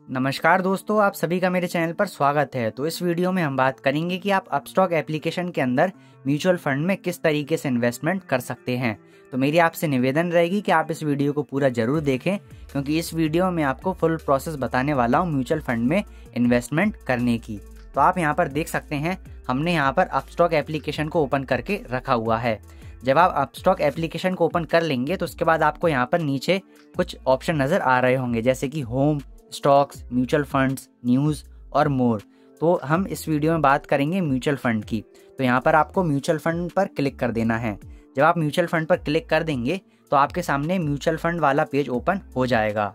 नमस्कार दोस्तों, आप सभी का मेरे चैनल पर स्वागत है। तो इस वीडियो में हम बात करेंगे कि आप अपस्टॉक एप्लीकेशन के अंदर म्यूचुअल फंड में किस तरीके से इन्वेस्टमेंट कर सकते हैं। तो मेरी आपसे निवेदन रहेगी कि आप इस वीडियो को पूरा जरूर देखें, क्योंकि इस वीडियो में आपको फुल प्रोसेस बताने वाला हूँ म्यूचुअल फंड में इन्वेस्टमेंट करने की। तो आप यहाँ पर देख सकते हैं, हमने यहाँ पर अपस्टॉक एप्लीकेशन को ओपन करके रखा हुआ है। जब आप अपस्टॉक एप्लीकेशन को ओपन कर लेंगे तो उसके बाद आपको यहाँ पर नीचे कुछ ऑप्शन नज़र आ रहे होंगे, जैसे कि home, stocks, mutual funds, news और मोर। तो हम इस वीडियो में बात करेंगे म्यूचुअल फंड की। तो यहाँ पर आपको म्यूचुअल फंड पर क्लिक कर देना है। जब आप म्यूचुअल फंड पर क्लिक कर देंगे तो आपके सामने म्यूचुअल फंड वाला पेज ओपन हो जाएगा।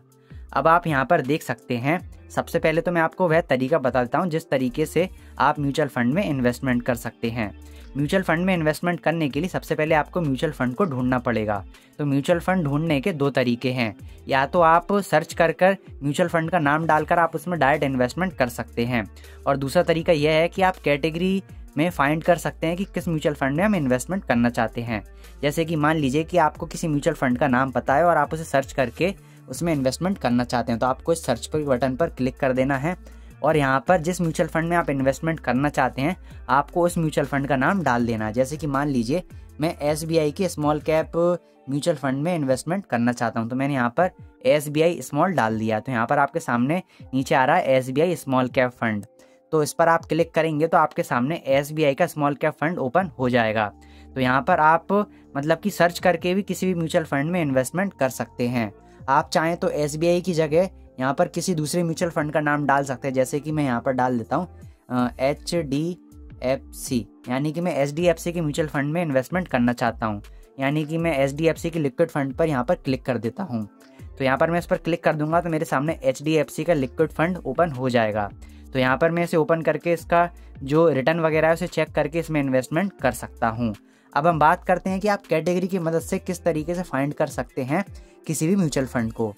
अब आप यहाँ पर देख सकते हैं, सबसे पहले तो मैं आपको वह तरीका बताता हूँ जिस तरीके से आप म्यूचुअल फंड में इन्वेस्टमेंट कर सकते हैं। म्यूचुअल फंड में इन्वेस्टमेंट करने के लिए सबसे पहले आपको म्यूचुअल फंड को ढूंढना पड़ेगा। तो म्यूचुअल फंड ढूंढने के दो तरीके हैं। या तो आप सर्च कर म्यूचुअल फंड का नाम डालकर आप उसमें डायरेक्ट इन्वेस्टमेंट कर सकते हैं, और दूसरा तरीका यह है कि आप कैटेगरी में फाइंड कर सकते हैं कि किस म्यूचुअल फंड में हम इन्वेस्टमेंट करना चाहते हैं। जैसे कि मान लीजिए कि आपको किसी म्यूचुअल फंड का नाम पता है और आप उसे सर्च करके उसमें इन्वेस्टमेंट करना चाहते हैं, तो आपको इस सर्च पर बटन पर क्लिक कर देना है और यहाँ पर जिस म्यूचुअल फंड में आप इन्वेस्टमेंट करना चाहते हैं आपको उस म्यूचुअल फंड का नाम डाल देना है। जैसे कि मान लीजिए मैं SBI के स्मॉल कैप म्यूचुअल फंड में इन्वेस्टमेंट करना चाहता हूँ, तो मैंने यहाँ पर SBI स्मॉल डाल दिया। तो यहाँ पर आपके सामने नीचे आ रहा है SBI स्मॉल कैप फंड। तो इस पर आप क्लिक करेंगे तो आपके सामने SBI का स्मॉल कैप फंड ओपन हो जाएगा। तो यहाँ पर आप मतलब कि सर्च करके भी किसी भी म्यूचुअल फंड में इन्वेस्टमेंट कर सकते हैं। आप चाहें तो SBI की जगह यहाँ पर किसी दूसरे म्यूचुअल फंड का नाम डाल सकते हैं। जैसे कि मैं यहाँ पर डाल देता हूँ HDFC, यानी कि मैं HDFC के म्यूचुअल फंड में इन्वेस्टमेंट करना चाहता हूँ। यानी कि मैं HDFC के लिक्विड फंड पर यहाँ पर क्लिक कर देता हूँ। तो यहाँ पर मैं इस पर क्लिक कर दूंगा तो मेरे सामने HDFC का लिक्विड फंड ओपन हो जाएगा। तो यहाँ पर मैं इसे ओपन करके इसका जो रिटर्न वगैरह है उसे चेक करके इसमें इन्वेस्टमेंट कर सकता हूँ। अब हम बात करते हैं कि आप कैटेगरी की मदद से किस तरीके से फाइंड कर सकते हैं किसी भी म्यूचुअल फंड को।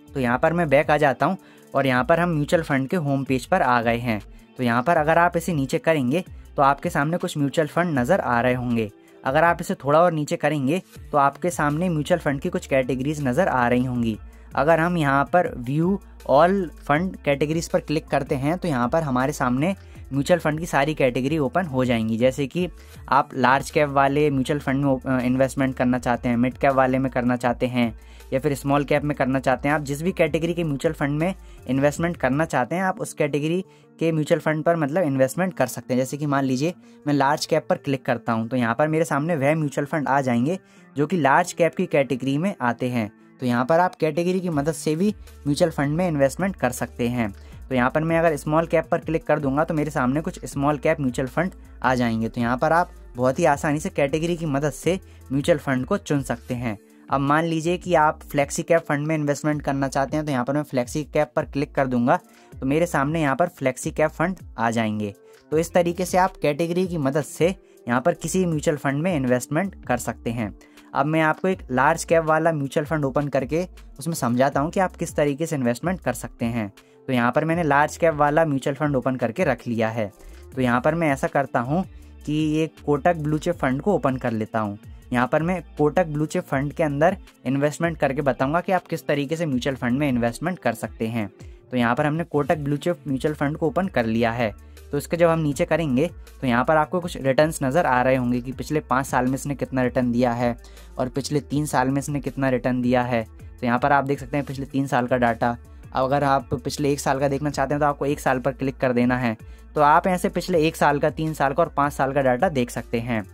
तो यहाँ पर मैं बैक आ जाता हूँ और यहाँ पर हम म्यूचुअल फंड के होम पेज पर आ गए हैं। तो यहाँ पर अगर आप इसे नीचे करेंगे तो आपके सामने कुछ म्यूचुअल फंड नज़र आ रहे होंगे। अगर आप इसे थोड़ा और नीचे करेंगे तो आपके सामने म्यूचुअल फंड की कुछ कैटेगरीज नज़र आ रही होंगी। अगर हम यहाँ पर व्यू ऑल फंड कैटेगरीज पर क्लिक करते हैं तो यहाँ पर हमारे सामने म्यूचुअल फंड की सारी कैटेगरी ओपन हो जाएंगी। जैसे कि आप लार्ज कैप वाले म्यूचुअल फंड में इन्वेस्टमेंट करना चाहते हैं, मिड कैप वाले में करना चाहते हैं, या फिर स्मॉल कैप में करना चाहते हैं। आप जिस भी कैटेगरी के म्यूचुअल फंड में इन्वेस्टमेंट करना चाहते हैं आप उस कैटेगरी के म्यूचुअल फंड पर मतलब इन्वेस्टमेंट कर सकते हैं। जैसे कि मान लीजिए मैं लार्ज कैप पर क्लिक करता हूँ तो यहाँ पर मेरे सामने वह म्यूचुअल फंड आ जाएंगे जो कि लार्ज कैप की कैटेगरी में आते हैं। तो यहाँ पर आप कैटेगरी की मदद से भी म्यूचुअल फंड में इन्वेस्टमेंट कर सकते हैं। तो यहाँ पर मैं अगर स्मॉल कैप पर क्लिक कर दूंगा तो मेरे सामने कुछ स्मॉल कैप म्यूचुअल फंड आ जाएंगे। तो यहाँ पर आप बहुत ही आसानी से कैटेगरी की मदद से म्यूचुअल फंड को चुन सकते हैं। अब मान लीजिए कि आप फ्लेक्सी कैप फंड में इन्वेस्टमेंट करना चाहते हैं, तो यहाँ पर मैं फ्लेक्सी कैप पर क्लिक कर दूंगा तो मेरे सामने यहाँ पर फ्लेक्सी कैप फंड आ जाएंगे। तो इस तरीके से आप कैटेगरी की मदद से यहाँ पर किसी म्यूचुअल फंड में इन्वेस्टमेंट कर सकते हैं। अब मैं आपको एक लार्ज कैप वाला म्यूचुअल फंड ओपन करके उसमें समझाता हूँ कि आप किस तरीके से इन्वेस्टमेंट कर सकते हैं। तो यहाँ पर मैंने लार्ज कैप वाला म्यूचुअल फंड ओपन करके रख लिया है। तो यहाँ पर मैं ऐसा करता हूँ कि ये कोटक ब्लू चिप फंड को ओपन कर लेता हूँ। यहाँ पर मैं कोटक ब्लू चिप फंड के अंदर इन्वेस्टमेंट करके बताऊंगा कि आप किस तरीके से म्यूचुअल फंड में इन्वेस्टमेंट कर सकते हैं। तो यहाँ पर हमने Kotak blue chip mutual fund को ओपन कर लिया है। तो इसके जब हम नीचे करेंगे तो यहाँ पर आपको कुछ रिटर्न्स नज़र आ रहे होंगे कि पिछले 5 साल में इसने कितना रिटर्न दिया है और पिछले 3 साल में इसने कितना रिटर्न दिया है। तो यहाँ पर आप देख सकते हैं पिछले 3 साल का डाटा। अब अगर आप पिछले 1 साल का देखना चाहते हैं तो आपको 1 साल पर क्लिक कर देना है। तो आप ऐसे पिछले 1 साल का, 3 साल का और 5 साल का डाटा देख सकते हैं।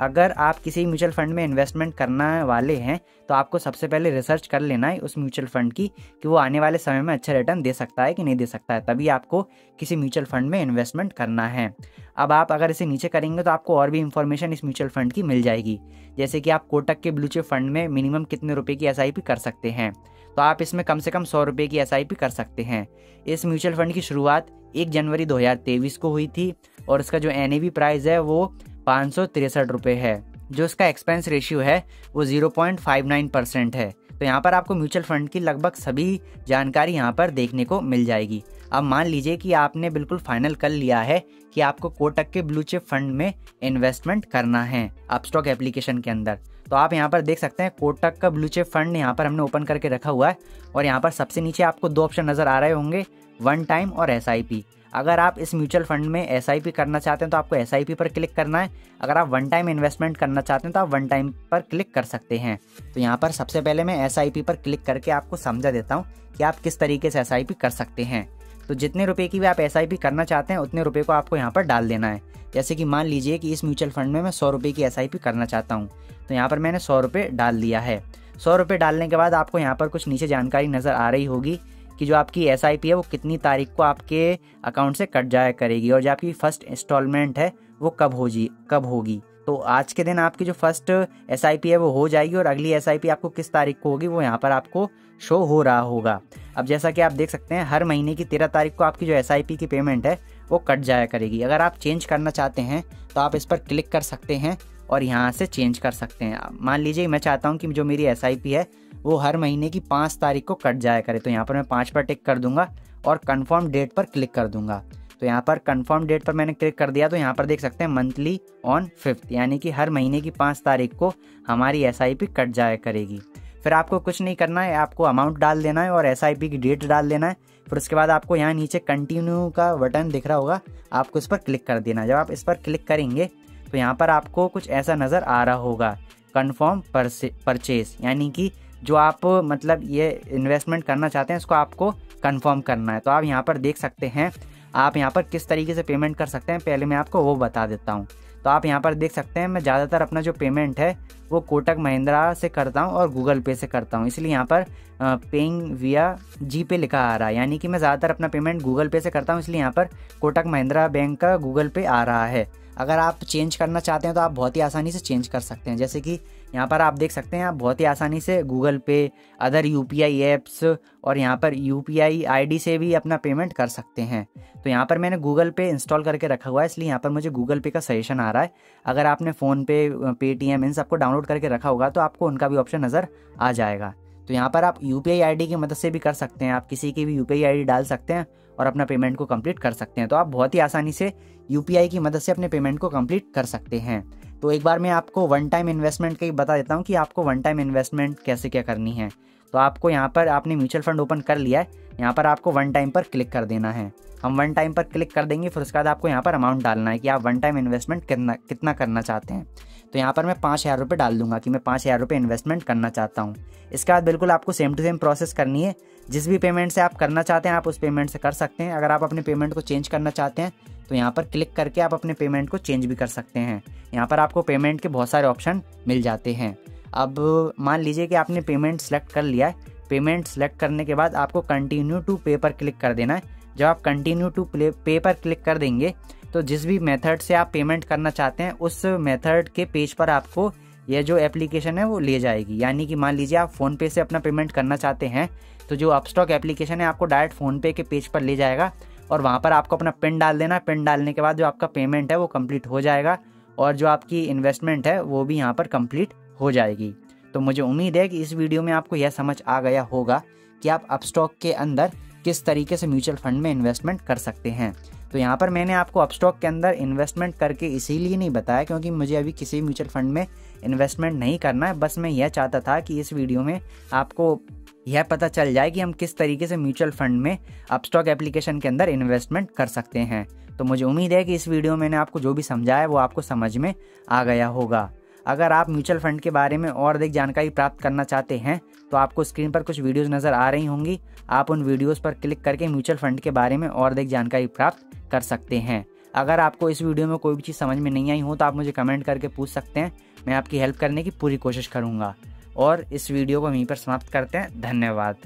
अगर आप किसी म्यूचुअल फंड में इन्वेस्टमेंट करने वाले हैं तो आपको सबसे पहले रिसर्च कर लेना है उस म्यूचुअल फंड की कि वो आने वाले समय में अच्छा रिटर्न दे सकता है कि नहीं दे सकता है, तभी आपको किसी म्यूचुअल फंड में इन्वेस्टमेंट करना है। अब आप अगर इसे नीचे करेंगे तो आपको और भी इंफॉर्मेशन इस म्यूचुअल फंड की मिल जाएगी। जैसे कि आप कोटक के ब्लू चिप फंड में मिनिमम कितने रुपये की SIP कर सकते हैं, तो आप इसमें कम से कम 100 रुपये की SIP कर सकते हैं। इस म्यूचुअल फंड की शुरुआत 1 जनवरी 2023 को हुई थी और इसका जो NAV प्राइस है वो 563 रुपये है। जो इसका एक्सपेंस रेशियो है वो 0.59% है। तो यहाँ पर आपको म्यूचुअल फंड की लगभग सभी जानकारी यहाँ पर देखने को मिल जाएगी। अब मान लीजिए कि आपने बिल्कुल फाइनल कर लिया है कि आपको कोटक के ब्लू चिप फंड में इन्वेस्टमेंट करना है अपस्टॉक एप्लीकेशन के अंदर। तो आप यहाँ पर देख सकते हैं कोटक का ब्लू चिप फंड यहाँ पर हमने ओपन करके रखा हुआ है और यहाँ पर सबसे नीचे आपको 2 ऑप्शन नज़र आ रहे होंगे, वन टाइम और SIP। अगर आप इस म्यूचुअल फंड में SIP करना चाहते हैं तो आपको SIP पर क्लिक करना है। अगर आप वन टाइम इन्वेस्टमेंट करना चाहते हैं तो आप वन टाइम पर क्लिक कर सकते हैं। तो यहाँ पर सबसे पहले मैं SIP पर क्लिक करके आपको समझा देता हूँ कि आप किस तरीके से SIP कर सकते हैं। तो जितने रुपए की भी आप SIP करना चाहते हैं उतने रुपए को आपको यहाँ पर डाल देना है। जैसे कि मान लीजिए कि इस म्यूचुअल फंड में मैं 100 रुपये की SIP करना चाहता हूँ, तो यहाँ पर मैंने 100 रुपये डाल दिया है। 100 रुपये डालने के बाद आपको यहाँ पर कुछ नीचे जानकारी नज़र आ रही होगी कि जो आपकी SIP है वो कितनी तारीख को आपके अकाउंट से कट जाया करेगी और जो आपकी फर्स्ट इंस्टॉलमेंट है वो कब होगी। तो आज के दिन आपकी जो फर्स्ट SIP है वो हो जाएगी और अगली SIP आपको किस तारीख को होगी वो यहाँ पर आपको शो हो रहा होगा। अब जैसा कि आप देख सकते हैं हर महीने की 13 तारीख को आपकी जो SIP की पेमेंट है वो कट जाया करेगी। अगर आप चेंज करना चाहते हैं तो आप इस पर क्लिक कर सकते हैं और यहाँ से चेंज कर सकते हैं। मान लीजिए मैं चाहता हूँ कि जो मेरी SIP है वो हर महीने की 5 तारीख को कट जाया करे, तो यहाँ पर मैं 5 पर टिक कर दूंगा और कन्फर्म डेट पर क्लिक कर दूंगा। तो यहाँ पर कन्फर्म डेट पर मैंने क्लिक कर दिया तो यहाँ पर देख सकते हैं मंथली ऑन 5th, यानी कि हर महीने की 5 तारीख को हमारी SIP कट जाया करेगी। फिर आपको कुछ नहीं करना है, आपको अमाउंट डाल देना है और SIP की डेट डाल देना है। फिर उसके बाद आपको यहाँ नीचे कंटिन्यू का बटन दिख रहा होगा, आपको इस पर क्लिक कर देना है। जब आप इस पर क्लिक करेंगे तो यहाँ पर आपको कुछ ऐसा नज़र आ रहा होगा, कन्फर्म परचेज, यानी कि जो आप मतलब ये इन्वेस्टमेंट करना चाहते हैं इसको आपको कंफर्म करना है। तो आप यहाँ पर देख सकते हैं आप यहाँ पर किस तरीके से पेमेंट कर सकते हैं, पहले मैं आपको वो बता देता हूँ। तो आप यहाँ पर देख सकते हैं मैं ज़्यादातर अपना जो पेमेंट है वो कोटक महिंद्रा से करता हूँ और गूगल पे से करता हूँ, इसलिए यहाँ पर पेइंग विया GPay लिखा आ रहा है, यानी कि मैं ज़्यादातर अपना पेमेंट गूगल पे से करता हूँ, इसलिए यहाँ पर कोटक महिंद्रा बैंक का गूगल पे आ रहा है। अगर आप चेंज करना चाहते हैं तो आप बहुत ही आसानी से चेंज कर सकते हैं। जैसे कि यहाँ पर आप देख सकते हैं आप बहुत ही आसानी से गूगल पे, अदर UPI ऐप्स और यहाँ पर UPI ID से भी अपना पेमेंट कर सकते हैं। तो यहाँ पर मैंने गूगल पे इंस्टॉल करके रखा हुआ है, इसलिए यहाँ पर मुझे गूगल पे का सजेशन आ रहा है। अगर आपने फ़ोनपे, पेटीएम इन सबको डाउनलोड करके रखा होगा तो आपको उनका भी ऑप्शन नज़र आ जाएगा। तो यहाँ पर आप UPI ID की मदद से भी कर सकते हैं, आप किसी की भी UPI ID डाल सकते हैं और अपना पेमेंट को कंप्लीट कर सकते हैं। तो आप बहुत ही आसानी से UPI की मदद से अपने पेमेंट को कंप्लीट कर सकते हैं। तो एक बार मैं आपको वन टाइम इन्वेस्टमेंट का ही बता देता हूँ कि आपको वन टाइम इन्वेस्टमेंट कैसे क्या करनी है। तो आपको यहाँ पर आपने म्यूचुअल फंड ओपन कर लिया है, यहाँ पर आपको वन टाइम पर क्लिक कर देना है। हम वन टाइम पर क्लिक कर देंगे, फिर उसके बाद आपको यहाँ पर अमाउंट डालना है कि आप वन टाइम इन्वेस्टमेंट कितना करना चाहते हैं। तो यहाँ पर मैं 5,000 रुपये डाल दूंगा कि मैं 5,000 रुपये इन्वेस्टमेंट करना चाहता हूँ। इसके बाद बिल्कुल आपको सेम टू सेम प्रोसेस करनी है, जिस भी पेमेंट से आप करना चाहते हैं आप उस पेमेंट से कर सकते हैं। अगर आप अपने पेमेंट को चेंज करना चाहते हैं तो यहाँ पर क्लिक करके आप अपने पेमेंट को चेंज भी कर सकते हैं। यहाँ पर आपको पेमेंट के बहुत सारे ऑप्शन मिल जाते हैं। अब मान लीजिए कि आपने पेमेंट सेलेक्ट कर लिया है, पेमेंट सेलेक्ट करने के बाद आपको कंटिन्यू टू पे पर क्लिक कर देना है। जब आप कंटिन्यू टू पे पर क्लिक कर देंगे तो जिस भी मेथड से आप पेमेंट करना चाहते हैं उस मेथड के पेज पर आपको यह जो एप्लीकेशन है वो ले जाएगी। यानी कि मान लीजिए आप फ़ोनपे से अपना पेमेंट करना चाहते हैं तो जो अपस्टॉक एप्लीकेशन है आपको डायरेक्ट फ़ोनपे के पेज पर ले जाएगा और वहाँ पर आपको अपना पिन डाल देना। पिन डालने के बाद जो आपका पेमेंट है वो कंप्लीट हो जाएगा और जो आपकी इन्वेस्टमेंट है वो भी यहाँ पर कंप्लीट हो जाएगी। तो मुझे उम्मीद है कि इस वीडियो में आपको यह समझ आ गया होगा कि आप अपस्टॉक के अंदर किस तरीके से म्यूचुअल फंड में इन्वेस्टमेंट कर सकते हैं। तो यहाँ पर मैंने आपको अपस्टॉक के अंदर इन्वेस्टमेंट करके इसीलिए नहीं बताया क्योंकि मुझे अभी किसी म्यूचुअल फंड में इन्वेस्टमेंट नहीं करना है। बस मैं यह चाहता था कि इस वीडियो में आपको यह पता चल जाए कि हम किस तरीके से म्यूचुअल फंड में अपस्टॉक एप्लीकेशन के अंदर इन्वेस्टमेंट कर सकते हैं। तो मुझे उम्मीद है कि इस वीडियो में मैंने आपको जो भी समझाया है वो आपको समझ में आ गया होगा। अगर आप म्यूचुअल फंड के बारे में और अधिक जानकारी प्राप्त करना चाहते हैं तो आपको स्क्रीन पर कुछ वीडियोस नज़र आ रही होंगी, आप उन वीडियोस पर क्लिक करके म्यूचुअल फंड के बारे में और अधिक जानकारी प्राप्त कर सकते हैं। अगर आपको इस वीडियो में कोई भी चीज़ समझ में नहीं आई हो तो आप मुझे कमेंट करके पूछ सकते हैं, मैं आपकी हेल्प करने की पूरी कोशिश करूँगा। और इस वीडियो को वहीं पर समाप्त करते हैं। धन्यवाद।